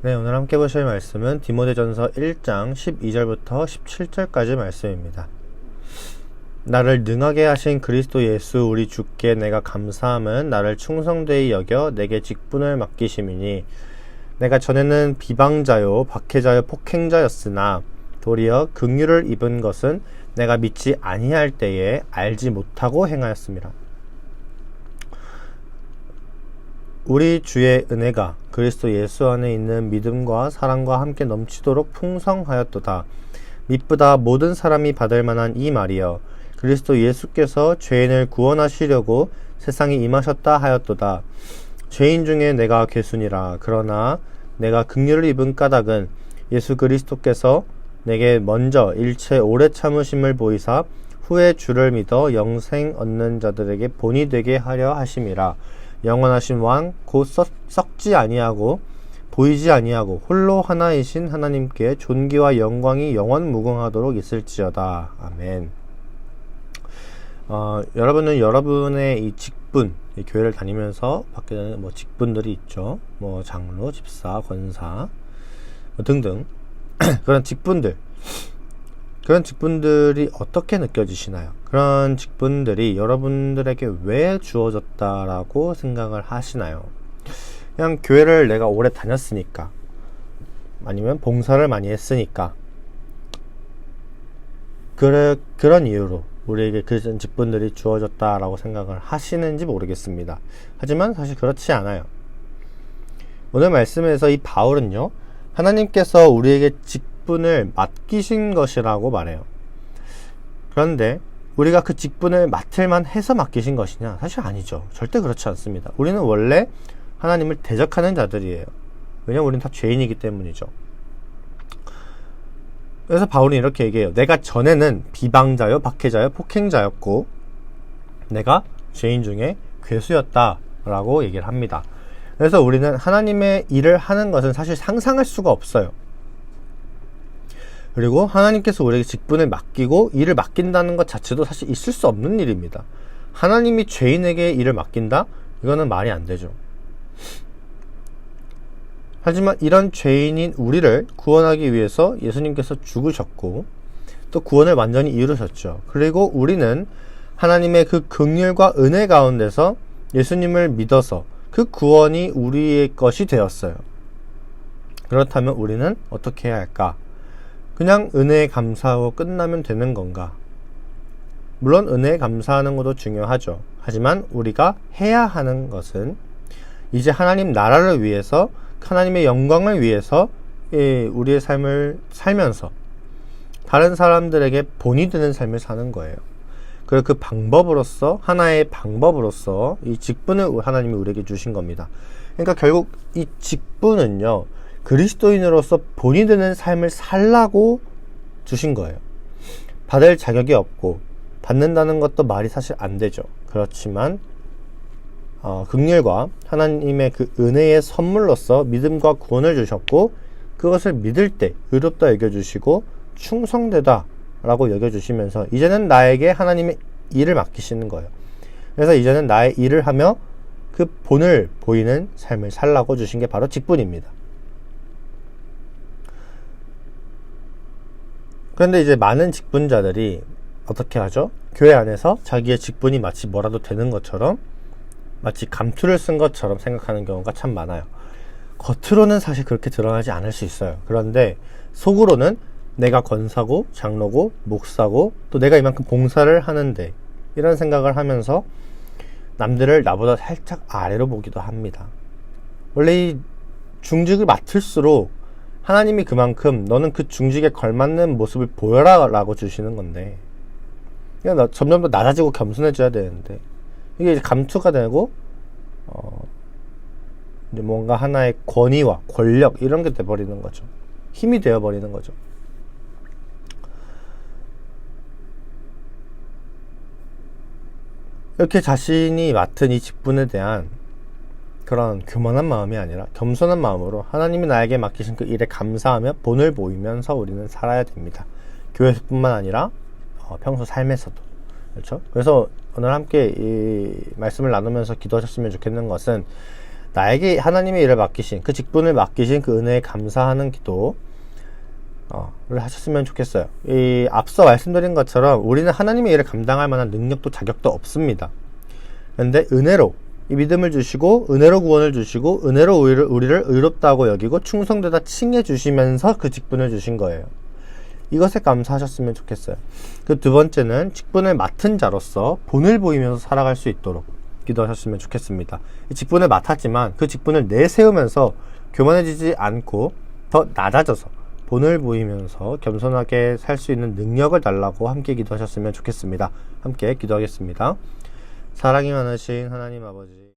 네, 오늘 함께 보실 말씀은 디모데전서 1장 12절부터 17절까지 말씀입니다. 나를 능하게 하신 그리스도 예수 우리 주께 내가 감사함은 나를 충성되이 여겨 내게 직분을 맡기심이니 내가 전에는 비방자요 박해자요 폭행자였으나 도리어 긍휼을 입은 것은 내가 믿지 아니할 때에 알지 못하고 행하였습니다. 우리 주의 은혜가 그리스도 예수 안에 있는 믿음과 사랑과 함께 넘치도록 풍성하였도다. 미쁘다 모든 사람이 받을 만한 이 말이여 그리스도 예수께서 죄인을 구원하시려고 세상에 임하셨다 하였도다. 죄인 중에 내가 괴순이라. 그러나 내가 긍휼을 입은 까닭은 예수 그리스도께서 내게 먼저 일체 오래 참으심을 보이사 후에 주를 믿어 영생 얻는 자들에게 본이 되게 하려 하심이라. 영원하신 왕 곧 썩지 아니하고 보이지 아니하고 홀로 하나이신 하나님께 존귀와 영광이 영원 무궁하도록 있을지어다. 아멘. 여러분은 여러분의 이 직분, 이 교회를 다니면서 받게 되는 직분들이 있죠. 장로, 집사, 권사 등등 그런 직분들이 어떻게 느껴지시나요? 그런 직분들이 여러분들에게 왜 주어졌다라고 생각을 하시나요? 그냥 교회를 내가 오래 다녔으니까, 아니면 봉사를 많이 했으니까, 그런 이유로 우리에게 그런 직분들이 주어졌다라고 생각을 하시는지 모르겠습니다. 하지만 사실 그렇지 않아요. 오늘 말씀에서 이 바울은요, 하나님께서 우리에게 직분을 맡기신 것이라고 말해요. 그런데 우리가 그 직분을 맡을만 해서 맡기신 것이냐? 사실 아니죠. 절대 그렇지 않습니다. 우리는 원래 하나님을 대적하는 자들이에요. 왜냐하면 우리는 다 죄인이기 때문이죠. 그래서 바울은 이렇게 얘기해요. 내가 전에는 비방자요 박해자요 폭행자였고 내가 죄인 중에 괴수였다 라고 얘기를 합니다. 그래서 우리는 하나님의 일을 하는 것은 사실 상상할 수가 없어요. 그리고 하나님께서 우리에게 직분을 맡기고 일을 맡긴다는 것 자체도 사실 있을 수 없는 일입니다. 하나님이 죄인에게 일을 맡긴다? 이거는 말이 안 되죠. 하지만 이런 죄인인 우리를 구원하기 위해서 예수님께서 죽으셨고 또 구원을 완전히 이루셨죠. 그리고 우리는 하나님의 그 긍휼과 은혜 가운데서 예수님을 믿어서 그 구원이 우리의 것이 되었어요. 그렇다면 우리는 어떻게 해야 할까? 그냥 은혜에 감사하고 끝나면 되는 건가? 물론 은혜에 감사하는 것도 중요하죠. 하지만 우리가 해야 하는 것은 이제 하나님 나라를 위해서, 하나님의 영광을 위해서 우리의 삶을 살면서 다른 사람들에게 본이 되는 삶을 사는 거예요. 그리고 그 방법으로서, 하나의 방법으로서 이 직분을 하나님이 우리에게 주신 겁니다. 그러니까 결국 이 직분은요, 그리스도인으로서 본이 되는 삶을 살라고 주신 거예요. 받을 자격이 없고 받는다는 것도 말이 사실 안 되죠. 그렇지만 긍휼과 하나님의 그 은혜의 선물로서 믿음과 구원을 주셨고 그것을 믿을 때 의롭다 여겨주시고 충성되다 라고 여겨주시면서 이제는 나에게 하나님의 일을 맡기시는 거예요. 그래서 이제는 나의 일을 하며 그 본을 보이는 삶을 살라고 주신 게 바로 직분입니다. 그런데 이제 많은 직분자들이 어떻게 하죠? 교회 안에서 자기의 직분이 마치 뭐라도 되는 것처럼, 마치 감투를 쓴 것처럼 생각하는 경우가 참 많아요. 겉으로는 사실 그렇게 드러나지 않을 수 있어요. 그런데 속으로는 내가 권사고 장로고 목사고 또 내가 이만큼 봉사를 하는데 이런 생각을 하면서 남들을 나보다 살짝 아래로 보기도 합니다. 원래 이 중직을 맡을수록 하나님이 그만큼 너는 그 중직에 걸맞는 모습을 보여라 라고 주시는 건데, 그냥 점점 더 낮아지고 겸손해져야 되는데 이게 이제 감투가 되고 이제 뭔가 하나의 권위와 권력 이런 게 돼버리는 거죠. 힘이 되어버리는 거죠. 이렇게 자신이 맡은 이 직분에 대한 그런 교만한 마음이 아니라 겸손한 마음으로 하나님이 나에게 맡기신 그 일에 감사하며 본을 보이면서 우리는 살아야 됩니다. 교회에서뿐만 아니라 평소 삶에서도. 그렇죠? 그래서 오늘 함께 이 말씀을 나누면서 기도하셨으면 좋겠는 것은 나에게 하나님의 일을 맡기신, 그 직분을 맡기신 그 은혜에 감사하는 기도를 하셨으면 좋겠어요. 이 앞서 말씀드린 것처럼 우리는 하나님의 일을 감당할 만한 능력도 자격도 없습니다. 그런데 은혜로 이 믿음을 주시고 은혜로 구원을 주시고 은혜로 우리를 의롭다고 여기고 충성되다 칭해 주시면서 그 직분을 주신 거예요. 이것에 감사하셨으면 좋겠어요. 그 두 번째는 직분을 맡은 자로서 본을 보이면서 살아갈 수 있도록 기도하셨으면 좋겠습니다. 이 직분을 맡았지만 그 직분을 내세우면서 교만해지지 않고 더 낮아져서 본을 보이면서 겸손하게 살 수 있는 능력을 달라고 함께 기도하셨으면 좋겠습니다. 함께 기도하겠습니다. 사랑이 많으신 하나님 아버지,